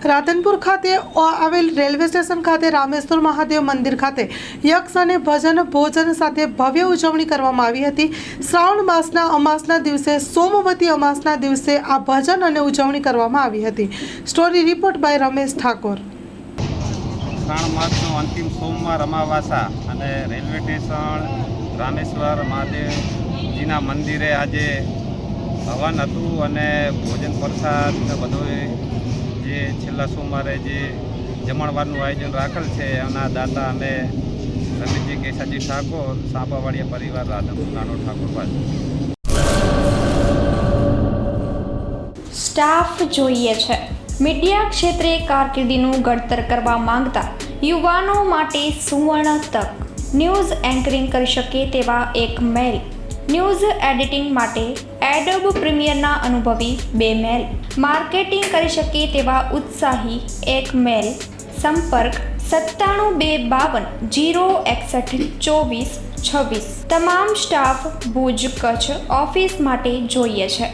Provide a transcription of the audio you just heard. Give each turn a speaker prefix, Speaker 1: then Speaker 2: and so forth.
Speaker 1: રાધનપુર ખાતે આવેલ railway station ખાતે રામેશ્વર મહાદેવ મંદિર ખાતે યક્ષ અને ભજન ભોજન સાથે ભવ્ય ઉજવણી કરવામાં આવી હતી। શ્રાવણ માસના અમાસના દિવસે સોમવતી અમાસના દિવસે આ ભજન અને ઉજવણી કરવામાં આવી હતી। Story report by Ramesh Thakor.
Speaker 2: Shravan માસનો અંતિમ સોમવાર અમાવાસા અને રેલવે સ્ટેશન રામેશ્વર મહાદેવજીના મંદિરે આજે હવન હતું અને ભોજન પ્રસાદ બધું જે છેલ્લા સોમવારે જે જમણવારનું આયોજન રાખેલ છે એના દાતા અમે રમેશજી કેસાજી ઠાકોર સાંપાવાડિયા પરિવાર રાધનપુર નાનો ઠાકોરવાડ।
Speaker 3: સ્ટાફ જોઈએ છે। મીડિયા ક્ષેત્રે કારકિર્દીનું ઘડતર કરવા માંગતા યુવાનો માટે સુવર્ણ તક। ન્યૂઝ એન્કરિંગ કરી શકે તેવા એક મેલ, ન્યૂઝ એડિટિંગ માટે એડોબ પ્રીમિયરના અનુભવી 2 મેલ, માર્કેટિંગ કરી શકે તેવા ઉત્સાહી 1 મેલ। સંપર્ક 97 252 061 24 26। તમામ સ્ટાફ ભુજ કચ્છ ઓફિસ માટે જોઈએ છે।